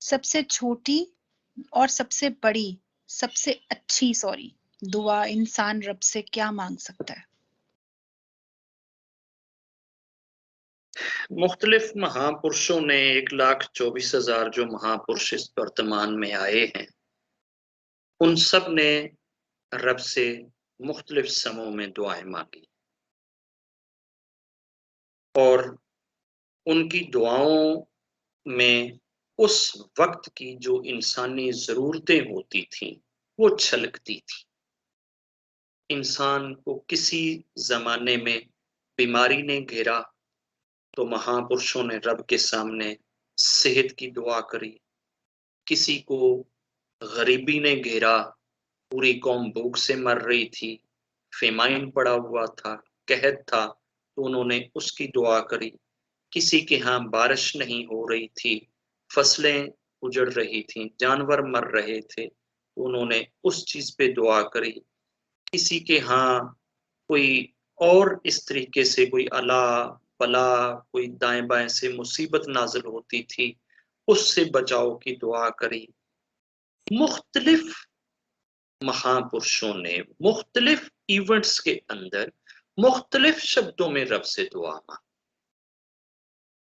सबसे छोटी और सबसे बड़ी, सबसे अच्छी दुआ इंसान रब से क्या मांग सकता है? मुख्तलिफ महापुरुषों ने 1,24,000 जो महापुरुष इस वर्तमान में आए हैं, उन सब ने रब से मुख्तलिफ समों में दुआएं मांगी और उनकी दुआओं में उस वक्त की जो इंसानी जरूरतें होती थीं वो छलकती थी। इंसान को किसी जमाने में बीमारी ने घेरा तो महापुरुषों ने रब के सामने सेहत की दुआ करी। किसी को गरीबी ने घेरा, पूरी कौम भूख से मर रही थी, फेमाइन पड़ा हुआ था, कहत था, तो उन्होंने उसकी दुआ करी। किसी के यहाँ बारिश नहीं हो रही थी, फसलें उजड़ रही थीं, जानवर मर रहे थे, तो उन्होंने उस चीज पे दुआ करी। किसी के यहाँ कोई और इस तरीके से कोई अला बला, कोई दाएं बाएं से मुसीबत नाजिल होती थी, उससे बचाव की दुआ करी। मुख्तलिफ महापुरुषों ने मुख्तलिफ इवेंट्स के अंदर मुख्तलिफ शब्दों में रब से दुआ मांगी।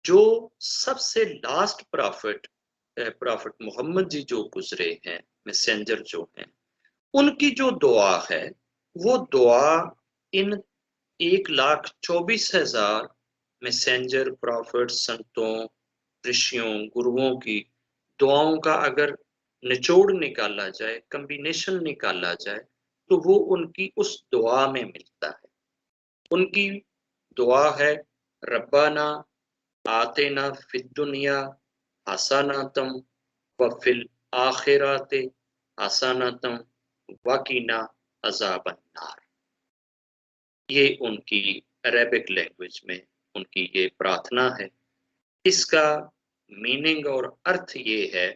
जो सबसे लास्ट प्रॉफिट मोहम्मद जी जो गुजरे हैं, मैसेंजर जो हैं, उनकी जो दुआ है वो दुआ इन 1,24,000 मैसेंजर, प्रॉफिट, संतों, ऋषियों, गुरुओं की दुआओं का अगर निचोड़ निकाला जाए, कॉम्बिनेशन निकाला जाए, तो वो उनकी उस दुआ में मिलता है। उनकी दुआ है, रब्बाना आतेना फिद दुनिया हसनतम व फिल आखिराते हसनतम वकीना अजाबन नार। ये उनकी अरेबिक लैंग्वेज में उनकी ये प्रार्थना है। इसका मीनिंग और अर्थ ये है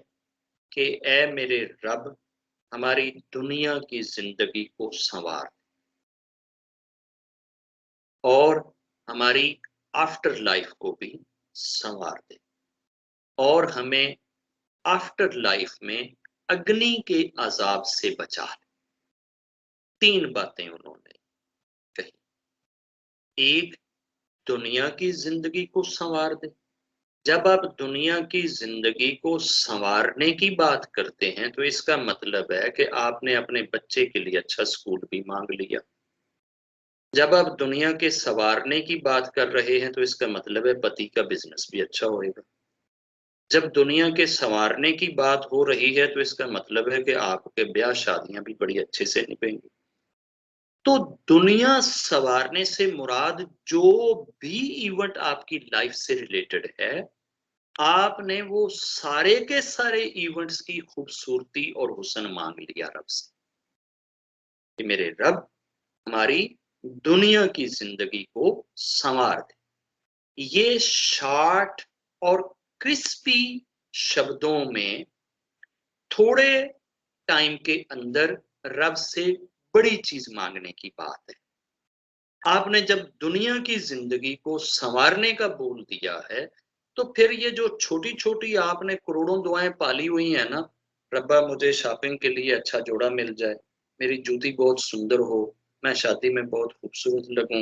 कि ए मेरे रब, हमारी दुनिया की जिंदगी को संवार और हमारी आफ्टर लाइफ को भी संवार दे और हमें आफ्टर लाइफ में अग्नि के अजाब से बचा ले। 3 बातें उन्होंने कही। एक, दुनिया की जिंदगी को संवार दे। जब आप दुनिया की जिंदगी को संवारने की बात करते हैं तो इसका मतलब है कि आपने अपने बच्चे के लिए अच्छा स्कूल भी मांग लिया। जब आप दुनिया के संवारने की बात कर रहे हैं तो इसका मतलब है पति का बिजनेस भी अच्छा होएगा। जब दुनिया के संवारने की बात हो रही है तो इसका मतलब है कि आपके ब्याह शादियां भी बड़ी अच्छे से निभेंगी। तो दुनिया संवारने से मुराद जो भी इवेंट आपकी लाइफ से रिलेटेड है, आपने वो सारे के सारे इवेंट्स की खूबसूरती और हुस्न मांग लिया रब से कि मेरे रब, हमारी दुनिया की जिंदगी को संवार दे। ये शॉर्ट और क्रिस्पी शब्दों में थोड़े टाइम के अंदर रब से बड़ी चीज मांगने की बात है। आपने जब दुनिया की जिंदगी को संवारने का बोल दिया है तो फिर ये जो छोटी छोटी आपने करोड़ों दुआएं पाली हुई है ना, रब्बा मुझे शॉपिंग के लिए अच्छा जोड़ा मिल जाए, मेरी जूती बहुत सुंदर हो, मैं शादी में बहुत खूबसूरत लगूं,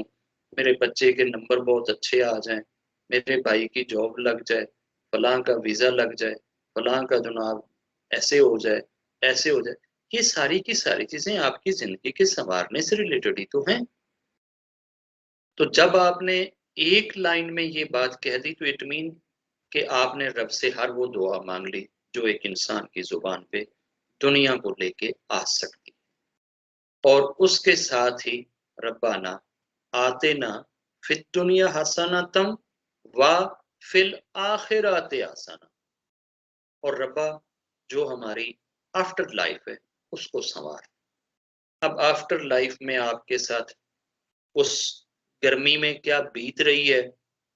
मेरे बच्चे के नंबर बहुत अच्छे आ जाएं, मेरे भाई की जॉब लग जाए, फलां का वीजा लग जाए, फलां का जनाब ऐसे हो जाए, ऐसे हो जाए। ये सारी की सारी चीजें आपकी जिंदगी के संवारने से रिलेटेड ही तो हैं। तो जब आपने एक लाइन में ये बात कह दी तो इट मीन कि आपने रब से हर वो दुआ मांग ली जो एक इंसान की जुबान पे दुनिया को लेके आ सकती। और उसके साथ ही रब्बाना आते ना फिर दुनिया हसनतम व फिल आखिराते हसना, और रब्बा जो हमारी आफ्टर लाइफ है उसको संवार। अब आफ्टर लाइफ में आपके साथ उस गर्मी में क्या बीत रही है,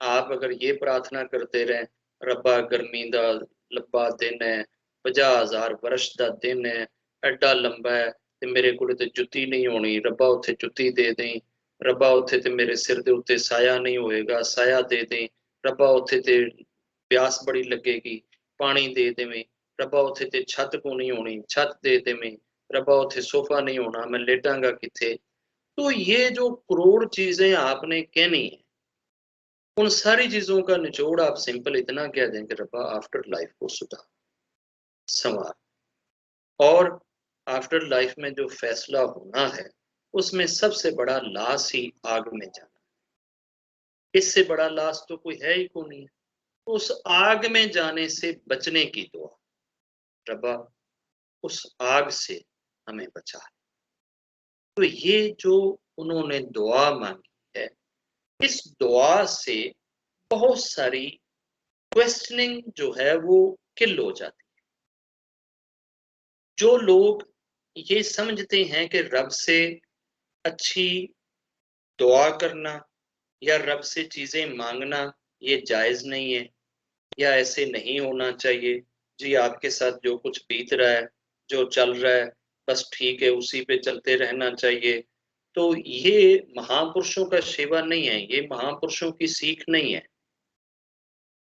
आप अगर ये प्रार्थना करते रहें, रब्बा गर्मी दा लंबा दिन है, 50,000 वर्ष का दिन है, एडा लंबा है ते मेरे को जुत्ती नहीं होनी, रब्बा उत्थे जुत्ती दे दें, रब्बा उत्थे ते मेरे सिर के उत्ते साया नहीं होएगा, साया दे दें, रब्बा उत्थे ते प्यास बड़ी लगेगी, पानी दे देवें। रब्बा उत्थे ते छत को नहीं होनी, छत दे मैं रब्बा उत्थे सोफा नहीं होना, मैं लेटांगा किथे। तो ये जो करोड़ चीजें आपने कहनी है, उन सारी चीजों का निचोड़ आप सिंपल इतना कह दें कि रब्बा आफ्टर लाइफ को सुधार, संवार, और आफ्टर लाइफ में जो फैसला होना है उसमें सबसे बड़ा लाश ही आग में जाना, इससे बड़ा लाश तो कोई है ही को नहीं। उस आग में जाने से बचने की दुआ, रब्बा उस आग से हमें बचा। तो ये जो उन्होंने दुआ मांगी है, इस दुआ से बहुत सारी क्वेश्चनिंग जो है वो किल हो जाती है। जो लोग ये समझते हैं कि रब से अच्छी दुआ करना या रब से चीजें मांगना ये जायज नहीं है, या ऐसे नहीं होना चाहिए, जी आपके साथ जो कुछ बीत रहा है, जो चल रहा है, बस ठीक है, उसी पे चलते रहना चाहिए। तो ये महापुरुषों का सेवा नहीं है, ये महापुरुषों की सीख नहीं है।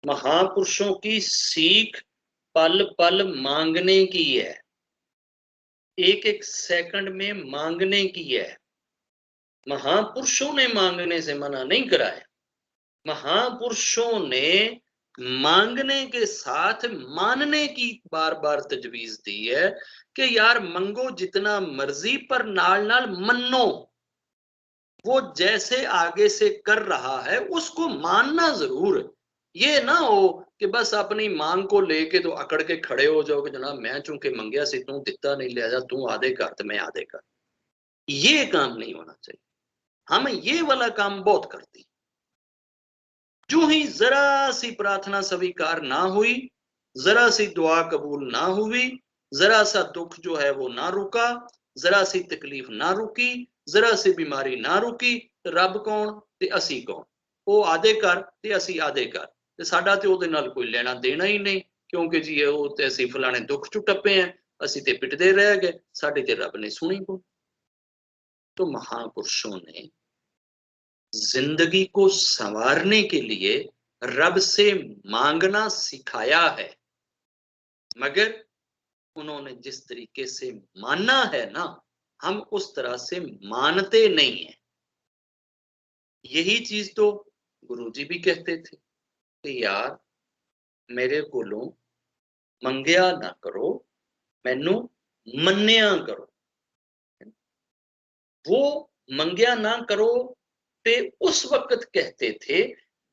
महापुरुषों की सीख पल पल मांगने की है, एक एक सेकंड में मांगने की है। महापुरुषों ने मांगने से मना नहीं कराया, महापुरुषों ने मांगने के साथ मानने की बार बार तजवीज दी है कि यार मंगो जितना मर्जी पर नाल नाल मन्नो, वो जैसे आगे से कर रहा है उसको मानना जरूर। ये ना हो कि बस अपनी मांग को लेके तो अकड़ के खड़े हो जाओ कि जनाब मैं चूंकि मंगया से तू दिता नहीं, लिया तू आधे कर तो मैं आधे कर। ये काम नहीं होना चाहिए। हम ये वाला काम बहुत करते, जो ही जरा सी प्रार्थना स्वीकार ना हुई, जरा सी दुआ कबूल ना हुई, जरा सा दुख जो है वो ना रुका, जरा सी तकलीफ ना रुकी, जरा सी बीमारी ना रुकी, रब कौन ते असी कौन, वो आधे कर ते असी आधे कर, ते साडा ते ओदे नाल कोई लेना देना ही नहीं, क्योंकि जी वो ते असी फलाने दुख चु टप्पे हैं, असी ते पिटदे रह गए, साडे ते रब ने सुनी को। तो महापुरुषों ने जिंदगी को संवारने के लिए रब से मांगना सिखाया है, मगर उन्होंने जिस तरीके से मानना है ना, हम उस तरह से मानते नहीं हैं। यही चीज तो गुरुजी भी कहते थे कि यार मेरे कोलों मंगया ना करो, मैनू मन्निया करो। वो मंगया ना करो पे उस वक्त कहते थे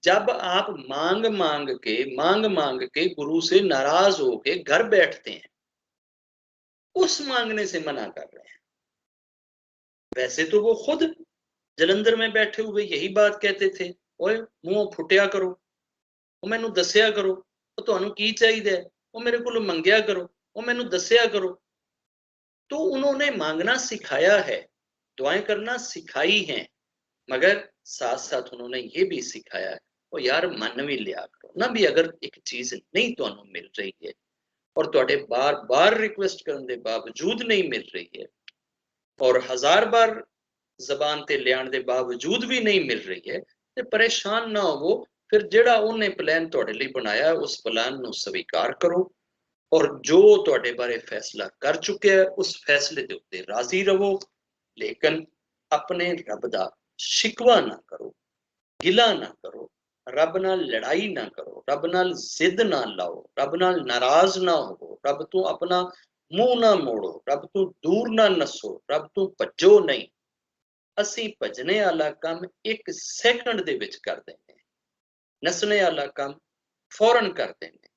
जब आप मांग मांग के गुरु से नाराज होके घर बैठते हैं, उस मांगने से मना कर रहे हैं। वैसे तो वो खुद जलंधर में बैठे हुए यही बात कहते थे, ओए मुंह फुटिया करो, वो मैनू दसिया करो, वो तुहानू की चाहिए, वो मेरे को मंगया करो, वो मैनू दसिया करो। तो उन्होंने मांगना सिखाया है, दुआएं करना सिखाई हैं, मगर साथ साथ उन्होंने ये भी सिखाया है वो यार मन भी लिया करो ना, भी अगर एक चीज नहीं तुहानू मिल रही है और तुहाडे बार बार रिक्वेस्ट करने के बावजूद नहीं मिल रही है और हजार बार जबान ते लियाण के बावजूद भी नहीं मिल रही है, तो परेशान ना हो, फिर जेड़ा उन्हें प्लान तुहाडे लिए बनाया उस प्लान नू स्वीकार करो और जो तुहाडे बारे फैसला कर चुके हैं उस फैसले के उत्ते राजी रहो, लेकिन अपने रब दा शिकवा ना करो, गिला ना करो, रब नाल लड़ाई ना करो, रब नाल जिद ना लाओ, रब नाल नाराज ना हो, रब तू अपना मुंह ना मोड़ो, रब तू दूर ना नसो, रब तू भजो नहीं। असी भजने वाला काम एक सेकंड दे विच कर देंगे, नसने वाला काम फौरन कर देंगे,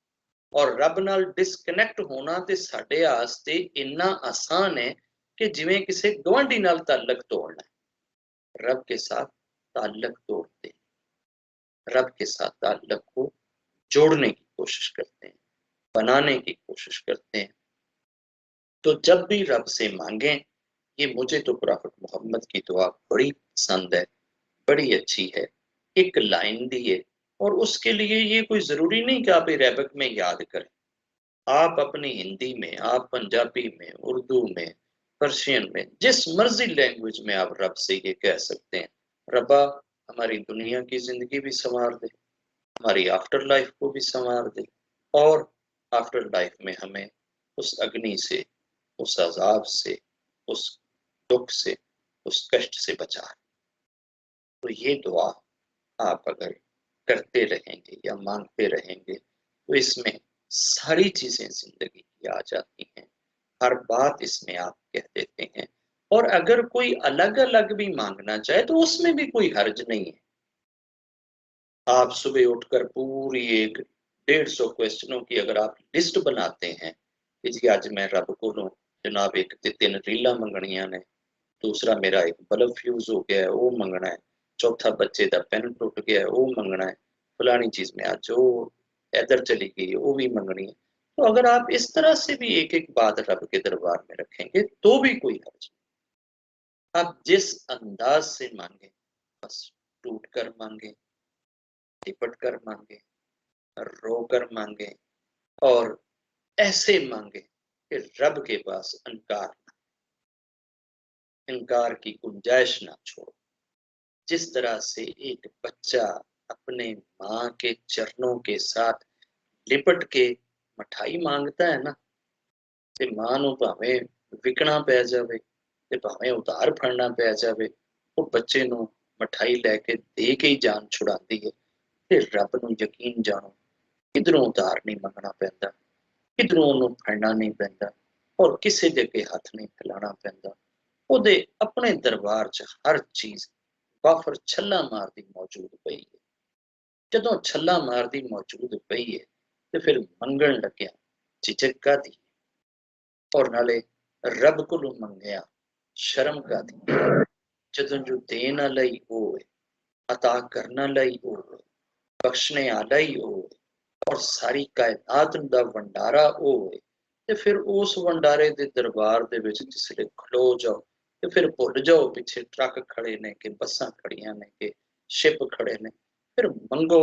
और रब नाल डिसकनेक्ट होना ते साडे आस्ते इन्ना आसान है कि जिवें किसी गवांढी नाल ताल्लुक तोड़ना है। रब के साथ ताल्लुक तोड़ते, रब के साथ ताल्लुक को जोड़ने की कोशिश करते हैं, बनाने की कोशिश करते हैं। तो जब भी रब से मांगे, ये मुझे तो प्रॉफिट मोहम्मद की दुआ बड़ी पसंद है, बड़ी अच्छी है, एक लाइन दी है, और उसके लिए ये कोई जरूरी नहीं कि आप अरेबिक में याद करें, आप अपनी हिंदी में, आप पंजाबी में, उर्दू में, पर्शियन में, जिस मर्जी लैंग्वेज में आप रब से ये कह सकते हैं, रब्बा हमारी दुनिया की जिंदगी भी संवार दे, हमारी आफ्टर लाइफ को भी संवार दे, और आफ्टर लाइफ में हमें उस अग्नि से, उस अजाब से, उस दुख से, उस कष्ट से बचा। तो ये दुआ आप अगर करते रहेंगे या मांगते रहेंगे तो इसमें सारी चीजें जिंदगी की आ जाती हैं, हर बात इसमें आप कह देते हैं। और अगर कोई अलग अलग भी मांगना चाहे तो उसमें भी कोई हर्ज नहीं है। आप सुबह उठकर पूरी एक 150 क्वेश्चनों की अगर आप लिस्ट बनाते हैं कि जी आज मैं रब को जनाब एक 3 रीला मंगनिया ने, दूसरा मेरा एक बल्ब फ्यूज हो गया है वो मंगना है, चौथा बच्चे का पेन टुट गया है वो मंगना है, फलानी चीज में आज वो इधर चली गई है वो भी मंगनी है। तो अगर आप इस तरह से भी एक एक बात रब के दरबार में रखेंगे तो भी कोई हर्ज नहीं। आप जिस अंदाज से मांगे, बस टूट कर मांगे, लिपट कर मांगे, रो कर मांगे, और ऐसे मांगे कि रब के पास इनकार की गुंजाइश ना छोड़ो। जिस तरह से एक बच्चा अपने माँ के चरणों के साथ लिपट के मिठाई मांगता है ना, ते मां नूं भावें विकना पै जावे ते भावें उधार फड़ना पै जावे, वो बच्चे नूं मिठाई लैके दे के ही जान छुड़ाती है। ते रब नूं यकीन जानो, किधरों उधार नहीं मंगना पैंदा, किधरों ਉਹਨੂੰ फड़ना नहीं पैंदा, और किसी दे अगे हथ नहीं फैलाना पैंदा। ਉਹਦੇ अपने दरबार च हर चीज वाफर छल्ला मारदी मौजूद पई है। जदों छल्ला मारदी मौजूद पई है ते फिर मंगण लग्या झिझक कादी, और नाले रब कोलों मंगया शर्म कादी। जदों जो देन वाला ही वो है, अता करने वाला ही वो है, बख्शने वाला ही वो है, और सारी कायनात दा वंडारा वो है, ते फिर उस वंडारे दे दरबार दे विच जिसले खलो जाओ ते फिर भुल जाओ पिछे ट्रक खड़े ने कि बसां खड़ियां ने कि शिप खड़े ने। फिर मंगो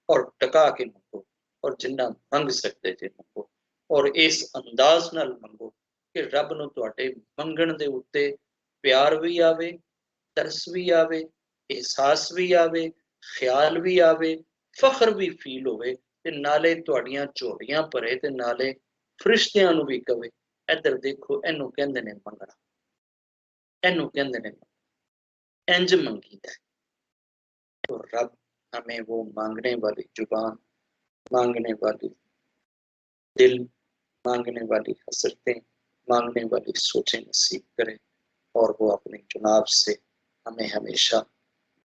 और टका के मंगो, और जिन्ना मंग सकते जे मंगो, और इस अंदाज नाल मंगो कि रब नूं तुहाडे मंगण दे उत्ते प्यार भी आवे, तरस भी आवे, एहसास भी आवे, ख्याल भी आवे, फख्र भी फील होवे, ते नाले तुहाडियां झोलियां भरे ते नाले फरिश्तियां नूं भी कवे इधर देखो इहनूं कहंदे ने मंगना, इहनूं कहंदे ने इंज मंगीदा है। तो रब हमें वो मांगने वाली जुबान, मांगने वाली दिल, मांगने वाली हसरतें, मांगने वाली सोचें नसीब करे, और वो अपने जुनाब से हमें हमेशा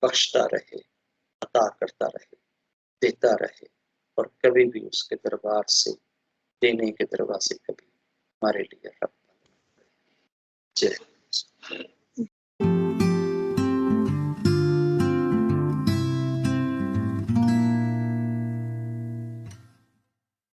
बख्शता रहे, अता करता रहे, देता रहे, और कभी भी उसके दरबार से देने के दरवाजे कभी हमारे लिए रब। जय